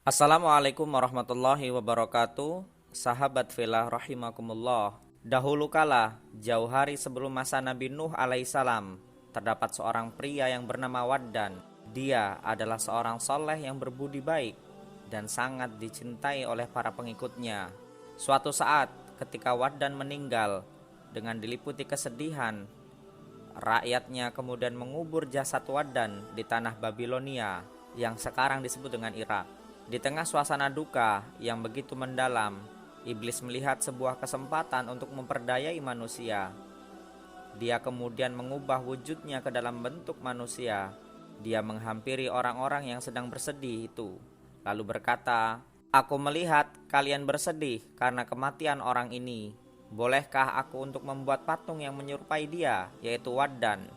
Assalamualaikum warahmatullahi wabarakatuh. Sahabat fillah rahimakumullah. Dahulu kala, jauh hari sebelum masa Nabi Nuh alaihissalam, terdapat seorang pria yang bernama Waddan. Dia adalah seorang soleh yang berbudi baik dan sangat dicintai oleh para pengikutnya. Suatu saat, ketika Waddan meninggal, dengan diliputi kesedihan, rakyatnya kemudian mengubur jasad Waddan di tanah Babilonia yang sekarang disebut dengan Irak. Di tengah suasana duka yang begitu mendalam, iblis melihat sebuah kesempatan untuk memperdayai manusia. Dia kemudian mengubah wujudnya ke dalam bentuk manusia. Dia menghampiri orang-orang yang sedang bersedih itu, lalu berkata, "Aku melihat kalian bersedih karena kematian orang ini. Bolehkah aku untuk membuat patung yang menyerupai dia, yaitu Waddan,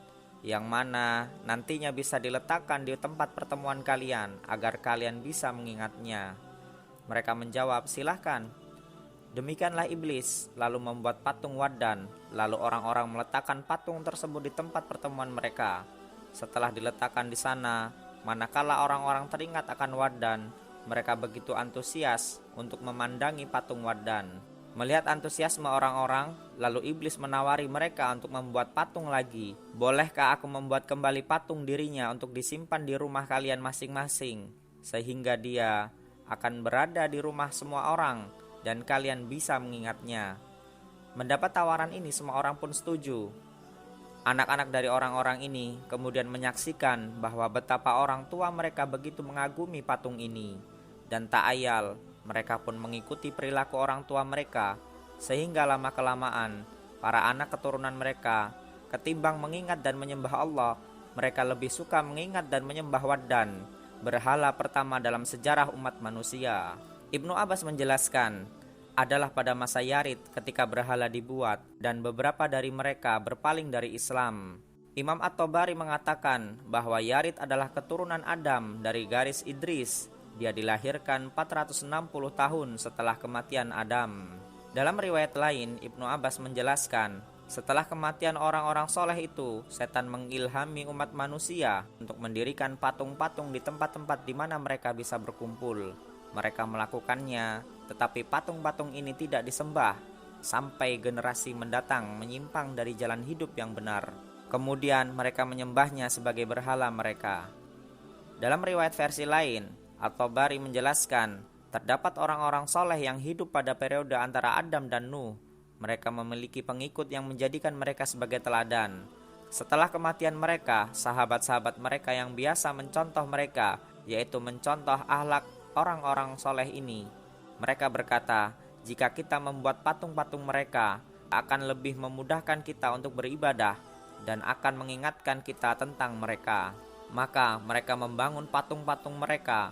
yang mana nantinya bisa diletakkan di tempat pertemuan kalian agar kalian bisa mengingatnya?" Mereka menjawab, "Silahkan." Demikianlah iblis lalu membuat patung Waddan. Lalu orang-orang meletakkan patung tersebut di tempat pertemuan mereka. Setelah diletakkan di sana, manakala orang-orang teringat akan Waddan, mereka begitu antusias untuk memandangi patung Waddan. Melihat antusiasme orang-orang, lalu iblis menawari mereka untuk membuat patung lagi. "Bolehkah aku membuat kembali patung dirinya untuk disimpan di rumah kalian masing-masing, sehingga dia akan berada di rumah semua orang dan kalian bisa mengingatnya?" Mendapat tawaran ini, semua orang pun setuju. Anak-anak dari orang-orang ini kemudian menyaksikan bahwa betapa orang tua mereka begitu mengagumi patung ini, dan tak ayal mereka pun mengikuti perilaku orang tua mereka, sehingga lama-kelamaan para anak keturunan mereka ketimbang mengingat dan menyembah Allah, mereka lebih suka mengingat dan menyembah Waddan, berhala pertama dalam sejarah umat manusia. Ibnu Abbas menjelaskan, adalah pada masa Yarid ketika berhala dibuat dan beberapa dari mereka berpaling dari Islam. Imam At-Tabari mengatakan bahwa Yarid adalah keturunan Adam dari garis Idris. Dia dilahirkan 460 tahun setelah kematian Adam. Dalam riwayat lain, Ibnu Abbas menjelaskan, setelah kematian orang-orang soleh itu, setan mengilhami umat manusia untuk mendirikan patung-patung di tempat-tempat di mana mereka bisa berkumpul. Mereka melakukannya, tetapi patung-patung ini tidak disembah sampai generasi mendatang menyimpang dari jalan hidup yang benar. Kemudian mereka menyembahnya sebagai berhala mereka. Dalam riwayat versi lain, At-Tabari menjelaskan, terdapat orang-orang soleh yang hidup pada periode antara Adam dan Nuh. Mereka memiliki pengikut yang menjadikan mereka sebagai teladan. Setelah kematian mereka, sahabat-sahabat mereka yang biasa mencontoh mereka, yaitu mencontoh akhlak orang-orang soleh ini. Mereka berkata, jika kita membuat patung-patung mereka, akan lebih memudahkan kita untuk beribadah dan akan mengingatkan kita tentang mereka. Maka mereka membangun patung-patung mereka,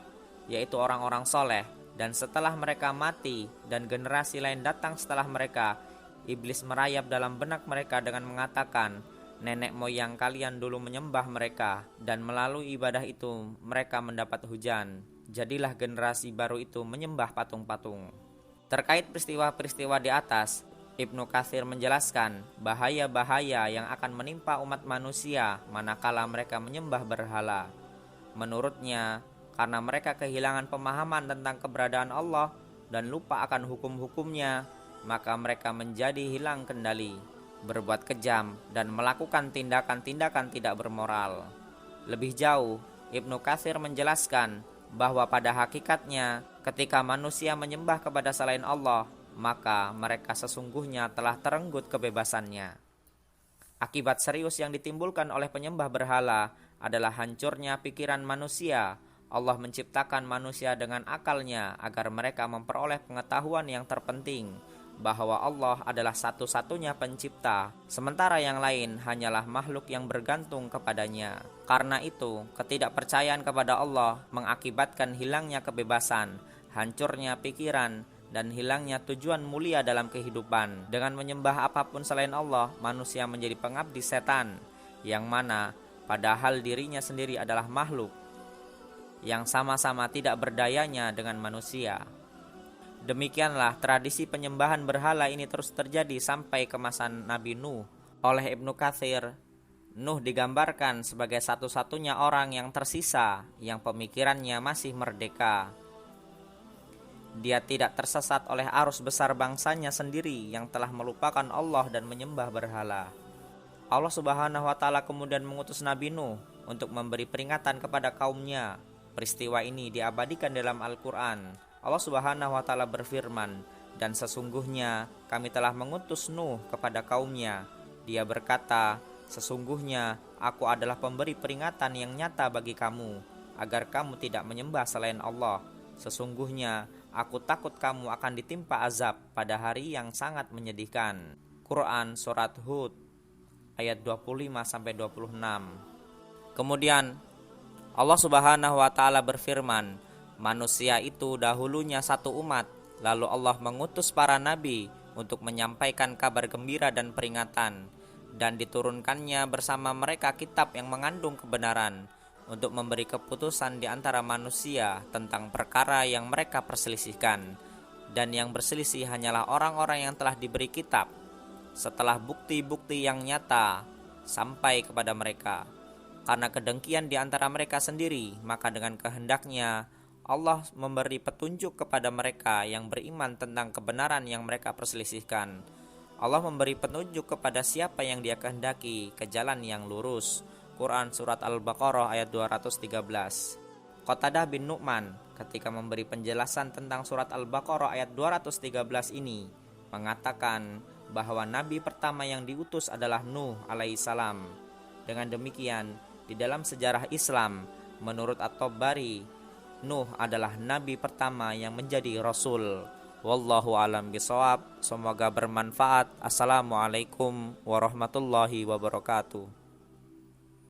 yaitu orang-orang soleh, dan setelah mereka mati dan generasi lain datang setelah mereka, iblis merayap dalam benak mereka dengan mengatakan, nenek moyang kalian dulu menyembah mereka, dan melalui ibadah itu mereka mendapat hujan. Jadilah generasi baru itu menyembah patung-patung. Terkait peristiwa-peristiwa di atas, Ibnu Katsir menjelaskan bahaya-bahaya yang akan menimpa umat manusia manakala mereka menyembah berhala. Menurutnya, karena mereka kehilangan pemahaman tentang keberadaan Allah dan lupa akan hukum-hukumnya, maka mereka menjadi hilang kendali, berbuat kejam, dan melakukan tindakan-tindakan tidak bermoral. Lebih jauh, Ibnu Katsir menjelaskan bahwa pada hakikatnya ketika manusia menyembah kepada selain Allah, maka mereka sesungguhnya telah terenggut kebebasannya. Akibat serius yang ditimbulkan oleh penyembah berhala adalah hancurnya pikiran manusia. Allah menciptakan manusia dengan akalnya agar mereka memperoleh pengetahuan yang terpenting, bahwa Allah adalah satu-satunya pencipta, sementara yang lain hanyalah makhluk yang bergantung kepadanya. Karena itu, ketidakpercayaan kepada Allah mengakibatkan hilangnya kebebasan, hancurnya pikiran, dan hilangnya tujuan mulia dalam kehidupan. Dengan menyembah apapun selain Allah, manusia menjadi pengabdi setan, yang mana padahal dirinya sendiri adalah makhluk yang sama-sama tidak berdayanya dengan manusia. Demikianlah tradisi penyembahan berhala ini terus terjadi sampai ke masa Nabi Nuh. Oleh Ibnu Katsir, Nuh digambarkan sebagai satu-satunya orang yang tersisa yang pemikirannya masih merdeka. Dia tidak tersesat oleh arus besar bangsanya sendiri yang telah melupakan Allah dan menyembah berhala. Allah Subhanahu wa taala kemudian mengutus Nabi Nuh untuk memberi peringatan kepada kaumnya. Peristiwa ini diabadikan dalam Al-Qur'an. Allah Subhanahu wa taala berfirman, "Dan sesungguhnya kami telah mengutus Nuh kepada kaumnya. Dia berkata, sesungguhnya aku adalah pemberi peringatan yang nyata bagi kamu, agar kamu tidak menyembah selain Allah. Sesungguhnya aku takut kamu akan ditimpa azab pada hari yang sangat menyedihkan." Quran Surat Hud ayat 25-26. Kemudian Allah Subhanahu wa taala berfirman, manusia itu dahulunya satu umat, lalu Allah mengutus para nabi untuk menyampaikan kabar gembira dan peringatan, dan diturunkannya bersama mereka kitab yang mengandung kebenaran untuk memberi keputusan di antara manusia tentang perkara yang mereka perselisihkan, dan yang berselisih hanyalah orang-orang yang telah diberi kitab setelah bukti-bukti yang nyata sampai kepada mereka. Karena kedengkian di antara mereka sendiri, maka dengan kehendaknya Allah memberi petunjuk kepada mereka yang beriman tentang kebenaran yang mereka perselisihkan. Allah memberi petunjuk kepada siapa yang Dia kehendaki ke jalan yang lurus. Quran Surat Al-Baqarah ayat 213. Qatadah bin Nu'man ketika memberi penjelasan tentang Surat Al-Baqarah ayat 213 ini mengatakan bahwa nabi pertama yang diutus adalah Nuh alaihissalam. Dengan demikian, di dalam sejarah Islam, menurut At-Tabari, Nuh adalah nabi pertama yang menjadi rasul. Wallahu alam bishawab. Semoga bermanfaat. Assalamualaikum warahmatullahi wabarakatuh.